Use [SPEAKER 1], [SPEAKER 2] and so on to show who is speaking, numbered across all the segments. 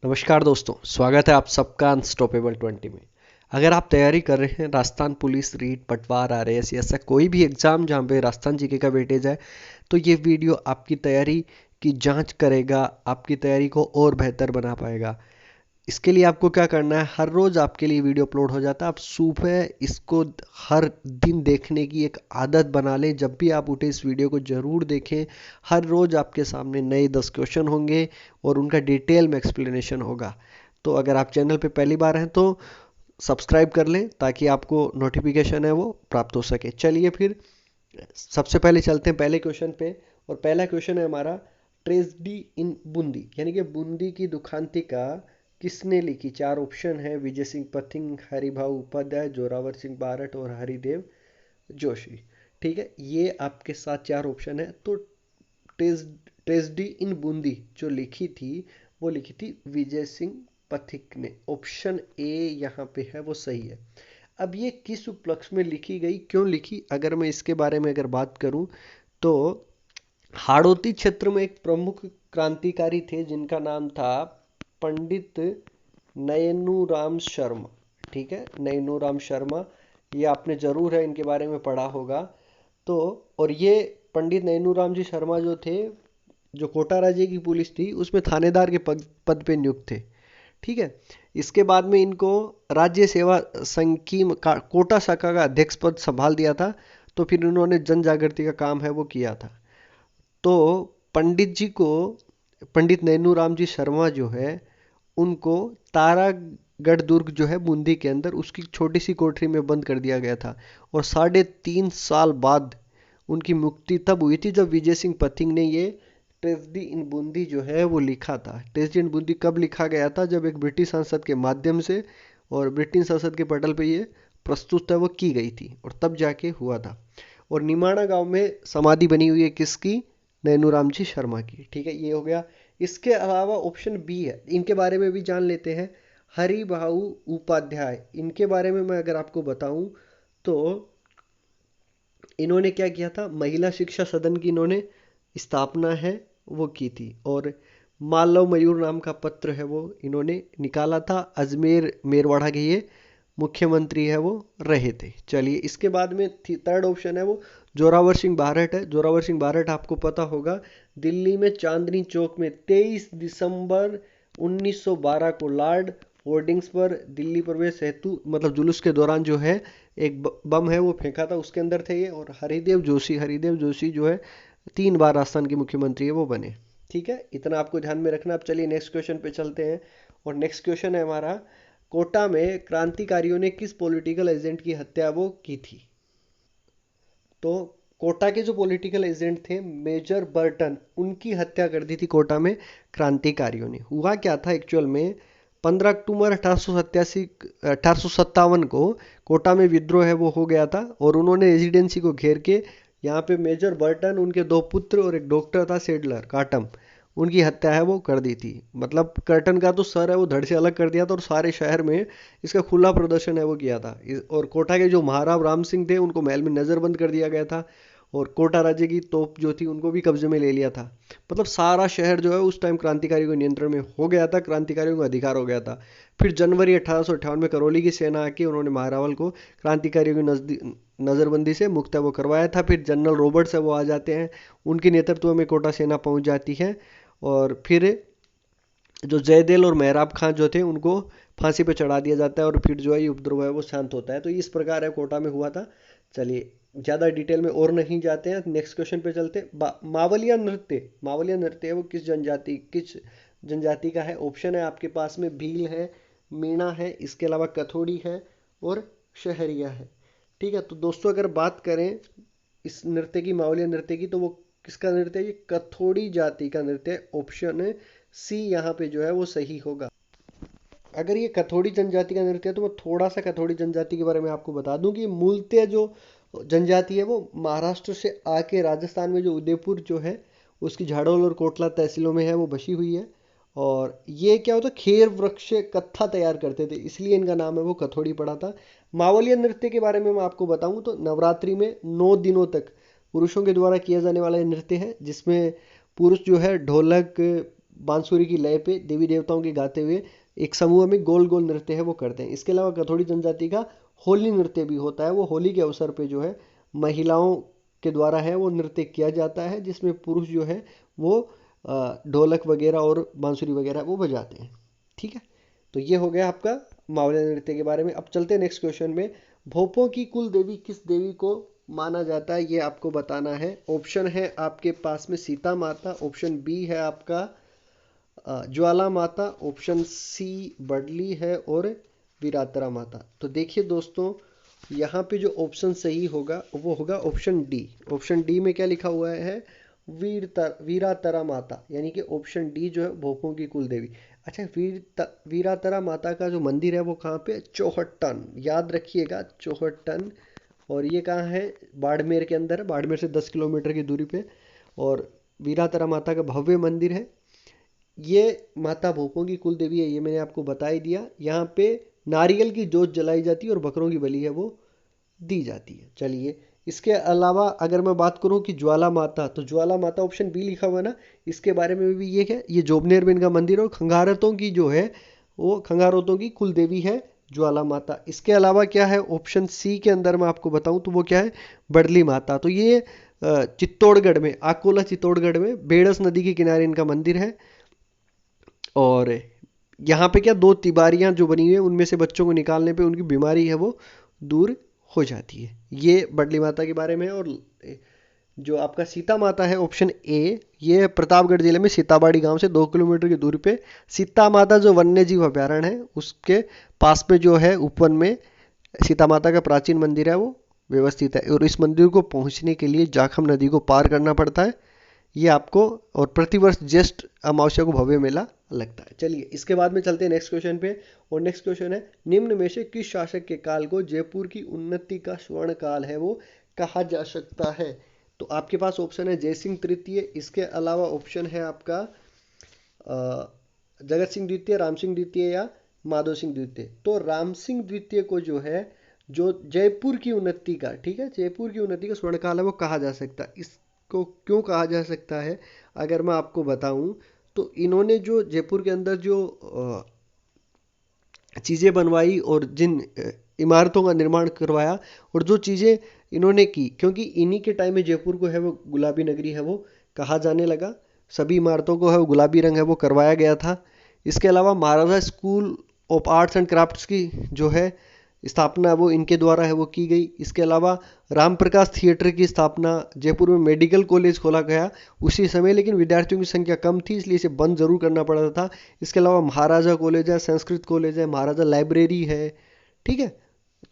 [SPEAKER 1] नमस्कार दोस्तों, स्वागत है आप सबका अनस्टॉपेबल 20 में। अगर आप तैयारी कर रहे हैं राजस्थान पुलिस, रीट, पटवार, आरएएस ऐसा कोई भी एग्जाम जहां पे राजस्थान जीके का वेटेज है, तो ये वीडियो आपकी तैयारी की जांच करेगा, आपकी तैयारी को और बेहतर बना पाएगा। इसके लिए आपको क्या करना है, हर रोज आपके लिए वीडियो अपलोड हो जाता है। आप सुबह इसको हर दिन देखने की एक आदत बना लें। जब भी आप उठे इस वीडियो को जरूर देखें। हर रोज आपके सामने नए 10 क्वेश्चन होंगे और उनका डिटेल में एक्सप्लेनेशन होगा। तो अगर आप चैनल पे पहली बार हैं तो सब्सक्राइब कर लें ताकि आपको नोटिफिकेशन है वो प्राप्त हो सके। चलिए फिर सबसे पहले चलते हैं पहले क्वेश्चन पे। और पहला क्वेश्चन है हमारा, ट्रेजेडी इन बूंदी यानी कि बूंदी की दुखांतिका किसने लिखी। चार ऑप्शन है, विजय सिंह पथिक, हरिभाऊ उपाध्याय, जोरावर सिंह बारट और हरिदेव जोशी। ठीक है, ये आपके साथ चार ऑप्शन है। तो ट्रेजेडी इन बूंदी जो लिखी थी वो लिखी थी विजय सिंह पथिक ने। ऑप्शन ए यहाँ पे है वो सही है। अब ये किस उपलक्ष्य में लिखी गई, क्यों लिखी, अगर मैं इसके बारे में अगर बात करूं तो हाड़ौती क्षेत्र में एक प्रमुख क्रांतिकारी थे जिनका नाम था पंडित नयनूराम शर्मा। ठीक है, नयनूराम शर्मा, ये आपने जरूर है इनके बारे में पढ़ा होगा। तो और ये पंडित नयनूराम जी शर्मा जो थे, जो कोटा राज्य की पुलिस थी उसमें थानेदार के पद पे नियुक्त थे। ठीक है, इसके बाद में इनको राज्य सेवा संघ की कोटा शाखा का अध्यक्ष पद संभाल दिया था। तो फिर उन्होंने जन जागृति का काम है वो किया था। तो पंडित जी को, पंडित नैनूराम जी शर्मा जो है, उनको तारागढ़ दुर्ग जो है बूंदी के अंदर उसकी छोटी सी कोठरी में बंद कर दिया गया था। और 3.5 साल बाद उनकी मुक्ति तब हुई थी जब विजय सिंह पथिक ने ये ट्रेजेडी इन बूंदी जो है वो लिखा था। ट्रेजेडी इन बूंदी कब लिखा गया था, जब एक ब्रिटिश संसद के माध्यम से और ब्रिटिश संसद के पटल पे ये प्रस्तुत है वो की गई थी और तब जाके हुआ था। और निमाणा गांव में समाधि बनी हुई है किसकी, नैनूराम जी शर्मा की। ठीक है, ये हो गया। इसके अलावा ऑप्शन बी है, इनके बारे में भी जान लेते हैं। हरिभाऊ उपाध्याय, इनके बारे में मैं अगर आपको बताऊं तो इन्होंने क्या किया था, महिला शिक्षा सदन की इन्होंने स्थापना है वो की थी। और मालव मयूर नाम का पत्र है वो इन्होंने निकाला था। अजमेर मेरवाड़ा के ये मुख्यमंत्री है वो रहे थे। चलिए, इसके बाद में थर्ड ऑप्शन है वो जोरावर सिंह बारट है। जोरावर सिंह बारट आपको पता होगा, दिल्ली में चांदनी चौक में 23 दिसंबर 1912 को लॉर्ड होर्डिंग्स पर दिल्ली प्रवेश हेतु मतलब जुलूस के दौरान जो है एक बम है वो फेंका था, उसके अंदर थे ये। और हरिदेव जोशी जो है 3 बार राजस्थान के मुख्यमंत्री है वो बने। ठीक है, इतना आपको ध्यान में रखना। अब चलिए नेक्स्ट क्वेश्चन पे चलते हैं। और नेक्स्ट क्वेश्चन है हमारा, कोटा में क्रांतिकारियों ने किस पॉलिटिकल एजेंट की हत्या वो की थी। तो कोटा के जो पॉलिटिकल एजेंट थे मेजर बर्टन, उनकी हत्या कर दी थी कोटा में क्रांतिकारियों ने। हुआ क्या था एक्चुअल में, 15 अक्टूबर 1857 को कोटा में विद्रोह है वो हो गया था। और उन्होंने रेजिडेंसी को घेर के यहाँ पे मेजर बर्टन, उनके 2 पुत्र और एक डॉक्टर था सेडलर काटम, उनकी हत्या है वो कर दी थी। मतलब कर्टन का तो सर है वो धड़ से अलग कर दिया था और सारे शहर में इसका खुला प्रदर्शन है वो किया था। और कोटा के जो महाराव राम सिंह थे उनको महल में नज़रबंद कर दिया गया था। और कोटा राज्य की तोप जो थी उनको भी कब्जे में ले लिया था। मतलब सारा शहर जो है उस टाइम क्रांतिकारियों के नियंत्रण में हो गया था, क्रांतिकारियों का अधिकार हो गया था। फिर जनवरी 1858 में करौली की सेना आके उन्होंने महारावल को क्रांतिकारियों की नज़रबंदी से मुक्त है वो करवाया था। फिर जनरल रॉबर्ट्स है वो आ जाते हैं, उनके नेतृत्व में कोटा सेना पहुंच जाती है। और फिर जो जयदेल और मेहराब खां जो थे उनको फांसी पे चढ़ा दिया जाता है और फिर जो है ये उपद्रव है वो शांत होता है। तो इस प्रकार है कोटा में हुआ था। चलिए, ज़्यादा डिटेल में और नहीं जाते हैं, नेक्स्ट क्वेश्चन पे चलते हैं। मावलिया नृत्य है वो किस जनजाति का है। ऑप्शन है आपके पास में, भील है, मीणा है, इसके अलावा कथोड़ी है और शहरिया है। ठीक है, तो दोस्तों अगर बात करें इस नृत्य की, मावलिया नृत्य की, तो वो किसका नृत्य है, ये कथोड़ी जाति का नृत्य है। ऑप्शन सी यहाँ पे जो है वो सही होगा। अगर ये कथोड़ी जनजाति का नृत्य है तो मैं थोड़ा सा कथोड़ी जनजाति के बारे में आपको बता दूं कि मूलतः जो जनजाति है वो महाराष्ट्र से आके राजस्थान में जो उदयपुर जो है उसकी झाड़ोल और कोटला तहसीलों में है वो बसी हुई है। और ये क्या होता है, खेर वृक्ष से कत्था तैयार करते थे, इसलिए इनका नाम है वो कथोड़ी पड़ा था। मावलिया नृत्य के बारे में मैं आपको बताऊं तो नवरात्रि में 9 दिनों तक पुरुषों के द्वारा किया जाने वाला ये नृत्य है, जिसमें पुरुष जो है ढोलक बांसुरी की लय पे देवी देवताओं के गाते हुए एक समूह में गोल गोल नृत्य है वो करते हैं। इसके अलावा गठोड़ी जनजाति का होली नृत्य भी होता है। वो होली के अवसर पे जो है महिलाओं के द्वारा है वो नृत्य किया जाता है, जिसमें पुरुष जो है वो ढोलक वगैरह और बांसुरी वगैरह वो बजाते हैं। ठीक है, तो ये हो गया आपका मावली नृत्य के बारे में। अब चलते हैं नेक्स्ट क्वेश्चन में। भोपों की कुल देवी किस देवी को माना जाता है, ये आपको बताना है। ऑप्शन है आपके पास में सीता माता, ऑप्शन बी है आपका ज्वाला माता, ऑप्शन सी बडली है और वीरातरा माता। तो देखिए दोस्तों, यहाँ पे जो ऑप्शन सही होगा वो होगा ऑप्शन डी। ऑप्शन डी में क्या लिखा हुआ है, वीरातरा माता, यानी कि ऑप्शन डी जो है भोपों की कुल देवी। अच्छा, वीरातरा माता का जो मंदिर है वो कहाँ पे, चौहट्टन, याद रखिएगा चौहट्टन। और ये कहाँ है, बाड़मेर के अंदर है, बाड़मेर से 10 किलोमीटर की दूरी पे। और वीरातरा माता का भव्य मंदिर है। ये माता भोपों की कुल देवी है, ये मैंने आपको बता ही दिया। यहाँ पे नारियल की जोत जलाई जाती है और बकरों की बलि है वो दी जाती है। चलिए, इसके अलावा अगर मैं बात करूं कि ज्वाला माता, तो ज्वाला माता ऑप्शन बी लिखा हुआ है ना, इसके बारे में भी ये है, ये जोबनेर में इनका मंदिर है और खंगारतों की जो है वो खंगारतों की कुल देवी है ज्वाला माता। इसके अलावा क्या है ऑप्शन सी के अंदर मैं आपको बताऊं तो वो क्या है, बडली माता। तो ये चित्तौड़गढ़ में, आकोला चित्तौड़गढ़ में बेड़स नदी के किनारे इनका मंदिर है। और यहाँ पे क्या, दो तिबारियां जो बनी हुई है उनमें से बच्चों को निकालने पे उनकी बीमारी है वो दूर हो जाती है। ये बडली माता के बारे में है। और जो आपका सीता माता है ऑप्शन ए, ये प्रतापगढ़ जिले में सीताबाड़ी गांव से 2 किलोमीटर की दूरी पे सीता माता जो वन्य जीव अभ्यारण्य है उसके पास में जो है उपवन में सीता माता का प्राचीन मंदिर है वो व्यवस्थित है। और इस मंदिर को पहुंचने के लिए जाखम नदी को पार करना पड़ता है ये आपको। और प्रतिवर्ष ज्येष्ठ अमावस्या को भव्य मेला लगता है। चलिए, इसके बाद में चलते हैं नेक्स्ट क्वेश्चन पे। और नेक्स्ट क्वेश्चन है, निम्न में से किस शासक के काल को जयपुर की उन्नति का स्वर्ण काल है वो कहा जा सकता है। तो आपके पास ऑप्शन है जयसिंह तृतीय, इसके अलावा ऑप्शन है आपका जगत सिंह द्वितीय, राम सिंह द्वितीय या माधव सिंह द्वितीय। तो राम सिंह द्वितीय को जो है, जो जयपुर की उन्नति का, ठीक है, जयपुर की उन्नति का स्वर्ण काल है वो कहा जा सकता है। इसको क्यों कहा जा सकता है अगर मैं आपको बताऊं, तो इन्होंने जो जयपुर के अंदर जो चीज़ें बनवाई और जिन इमारतों का निर्माण करवाया और जो चीज़ें इन्होंने की, क्योंकि इन्हीं के टाइम में जयपुर को है वो गुलाबी नगरी है वो कहा जाने लगा। सभी इमारतों को है वो गुलाबी रंग है वो करवाया गया था। इसके अलावा Maharaja school of arts and crafts की जो है स्थापना वो इनके द्वारा है वो की गई। इसके अलावा रामप्रकाश थिएटर की स्थापना, जयपुर में मेडिकल कॉलेज खोला गया उसी समय, लेकिन विद्यार्थियों की संख्या कम थी इसलिए इसे बंद जरूर करना पड़ा था। इसके अलावा महाराजा कॉलेज है, संस्कृत कॉलेज है, महाराजा लाइब्रेरी है, ठीक है,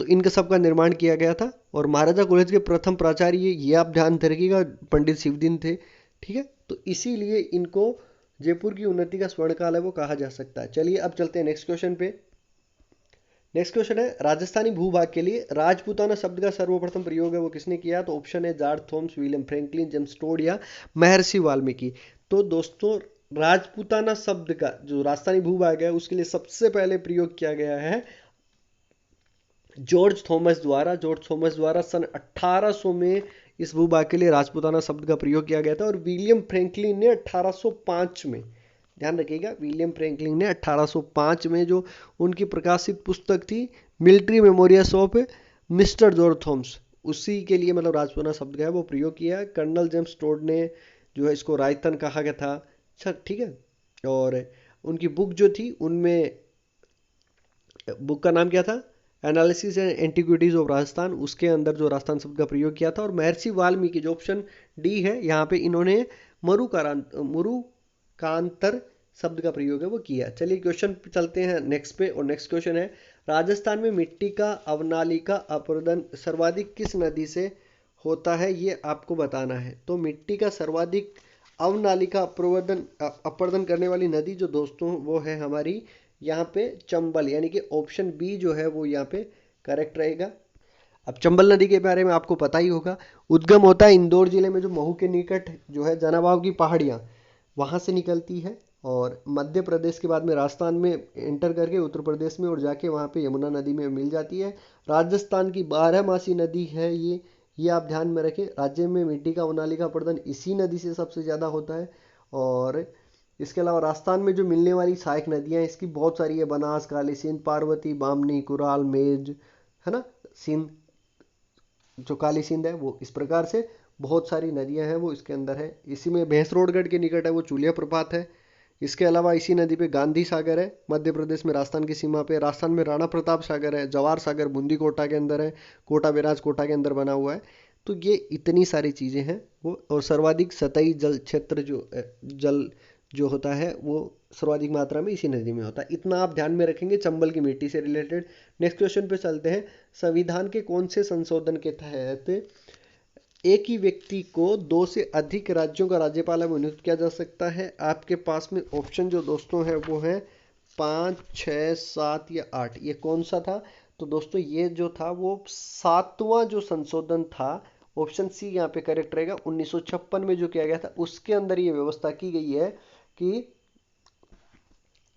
[SPEAKER 1] तो इनका सबका निर्माण किया गया था। और महाराजा कॉलेज के प्रथम प्राचार्य ये आप ध्यान रखिएगा पंडित शिवदिन थे, ठीक है। तो इसीलिए इनको जयपुर की उन्नति का स्वर्णकाल है वो कहा जा सकता है। चलिए, अब चलते हैं नेक्स्ट क्वेश्चन पे। नेक्स्ट क्वेश्चन है, राजस्थानी भूभाग के लिए राजपूताना शब्द का सर्वप्रथम प्रयोग है वो किसने किया। तो ऑप्शन है George Thomas, William Franklin, James Tod या महर्षि वाल्मीकि। तो दोस्तों, राजपूताना शब्द का जो राजस्थानी भूभाग है उसके लिए सबसे पहले प्रयोग किया गया है जॉर्ज थॉमस द्वारा। जॉर्ज थॉमस द्वारा सन 1800 में इस भूभाग के लिए राजपूताना शब्द का प्रयोग किया गया था। और विलियम फ्रैंकलिन ने 1805 में, ध्यान रखिएगा, विलियम फ्रैंकलिन ने 1805 में जो उनकी प्रकाशित पुस्तक थी military memorials of mister George Thomas, उसी के लिए मतलब राजपूताना शब्द का है वो प्रयोग किया। कर्नल जेम्स टोड ने जो है इसको रायतन कहा गया था। अच्छा, ठीक है। और उनकी बुक जो थी उनमें, बुक का नाम क्या था, analysis and antiquities of Rajasthan, उसके अंदर जो राजस्थान शब्द का प्रयोग किया था। और महर्षि वाल्मीकि जो ऑप्शन डी है यहाँ पे, इन्होंने मरुकांतर शब्द का प्रयोग है वो किया। चलिए, क्वेश्चन चलते हैं नेक्स्ट पे। और नेक्स्ट क्वेश्चन है, राजस्थान में मिट्टी का अवनालिका अपरदन सर्वाधिक किस नदी से होता है ये आपको बताना है। तो मिट्टी का सर्वाधिक अवनालिका अपर्दन करने वाली नदी जो दोस्तों वो है हमारी यहाँ पे चंबल, यानी कि ऑप्शन बी जो है वो यहाँ पे करेक्ट रहेगा। अब चंबल नदी के बारे में आपको पता ही होगा, उद्गम होता है इंदौर जिले में जो महू के निकट जो है जनाबाव की पहाड़ियाँ वहाँ से निकलती है। और मध्य प्रदेश के बाद में राजस्थान में एंटर करके उत्तर प्रदेश में और जाके वहाँ पे यमुना नदी में मिल जाती है। राजस्थान की 12मासी नदी है ये आप ध्यान में रखें। राज्य में मिट्टी का अवनालिका अपरदन इसी नदी से सबसे ज़्यादा होता है। और इसके अलावा राजस्थान में जो मिलने वाली सहायक नदियाँ हैं इसकी बहुत सारी है, बनास, काली सिंध, पार्वती, बामनी, कुराल, मेज, है ना, सिंध, जो काली सिंध है वो। इस प्रकार से बहुत सारी नदियां हैं वो इसके अंदर है। इसी में भैंसरोडगढ़ के निकट है वो चूलिया प्रपात है। इसके अलावा इसी नदी पे गांधी सागर है, मध्य प्रदेश में राजस्थान की सीमा पे। राजस्थान में राणा प्रताप सागर है, जवाहर सागर बूंदी कोटा के अंदर है, कोटा बैराज कोटा के अंदर बना हुआ है। तो ये इतनी सारी चीज़ें हैं वो। और सर्वाधिक सतही जल क्षेत्र जो जल जो होता है वो सर्वाधिक मात्रा में इसी नदी में होता है। इतना आप ध्यान में रखेंगे चंबल की मिट्टी से रिलेटेड। नेक्स्ट क्वेश्चन पे चलते हैं। संविधान के कौन से संशोधन के तहत एक ही व्यक्ति को 2 से अधिक राज्यों का राज्यपाल नियुक्त किया जा सकता है? आपके पास में ऑप्शन जो दोस्तों है वो है 5, 6, 7 या 8। ये कौन सा था? तो दोस्तों ये जो था वो 7वां जो संशोधन था, ऑप्शन सी यहाँ पे करेक्ट रहेगा। 1956 में जो किया गया था उसके अंदर ये व्यवस्था की गई है कि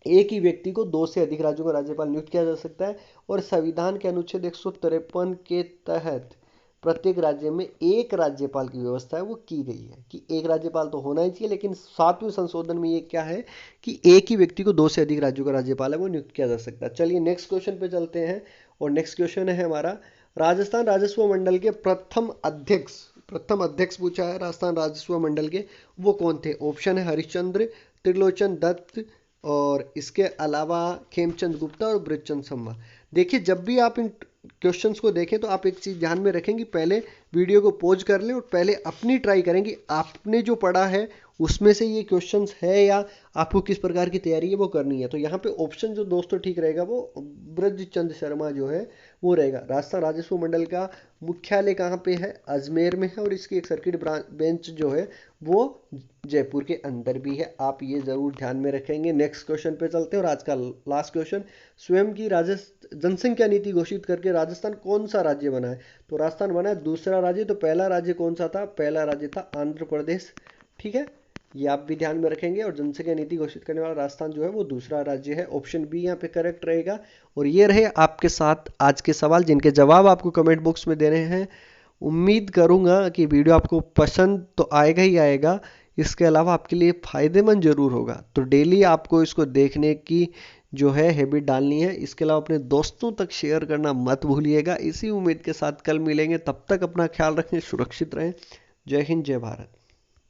[SPEAKER 1] एक ही व्यक्ति को 2 से अधिक राज्यों का राज्यपाल नियुक्त किया जा सकता है। और संविधान के अनुच्छेद 153 के तहत प्रत्येक राज्य में एक राज्यपाल की व्यवस्था है वो की गई है कि एक राज्यपाल तो होना ही चाहिए। लेकिन 7वें संशोधन में ये क्या है कि एक ही व्यक्ति को 2 से अधिक राज्यों का राज्यपाल है वो नियुक्त किया जा सकता है। चलिए नेक्स्ट क्वेश्चन पे चलते हैं। और नेक्स्ट क्वेश्चन है हमारा, राजस्थान राजस्व मंडल के प्रथम अध्यक्ष पूछा है राजस्थान राजस्व मंडल के, वो कौन थे? ऑप्शन है हरिश्चंद्र, त्रिलोचन दत्त, और इसके अलावा खेमचंद गुप्ता और बृजचंद शर्मा। देखिए जब भी आप इन क्वेश्चंस को देखें तो आप एक चीज़ ध्यान में रखें कि पहले वीडियो को पॉज कर लें और पहले अपनी ट्राई करें कि आपने जो पढ़ा है उसमें से ये क्वेश्चंस है या आपको किस प्रकार की तैयारी है वो करनी है। तो यहाँ पे ऑप्शन जो दोस्तों ठीक रहेगा वो बृजचंद शर्मा जो है वो रहेगा। राजस्थान राजस्व मंडल का मुख्यालय कहाँ पे है? अजमेर में है। और इसकी एक सर्किट बेंच जो है वो जयपुर के अंदर भी है। आप ये जरूर ध्यान में रखेंगे। नेक्स्ट क्वेश्चन पे चलते हैं। और आज का लास्ट क्वेश्चन, स्वयं की जनसंख्या नीति घोषित करके राजस्थान कौन सा राज्य बना है? तो राजस्थान बना है दूसरा राज्य। तो पहला राज्य कौन सा था? पहला राज्य था आंध्र प्रदेश। ठीक है, ये आप भी ध्यान में रखेंगे। और जनसंख्या नीति घोषित करने वाला राजस्थान जो है वो दूसरा राज्य है। ऑप्शन बी यहाँ पे करेक्ट रहेगा। और ये रहे आपके साथ आज के सवाल जिनके जवाब आपको कमेंट बॉक्स में देने हैं। उम्मीद करूंगा कि वीडियो आपको पसंद तो आएगा ही आएगा, इसके अलावा आपके लिए फायदेमंद जरूर होगा। तो डेली आपको इसको देखने की जो है हैबिट डालनी है। इसके अलावा अपने दोस्तों तक शेयर करना मत भूलिएगा। इसी उम्मीद के साथ कल मिलेंगे, तब तक अपना ख्याल रखें, सुरक्षित रहें। जय हिंद, जय भारत।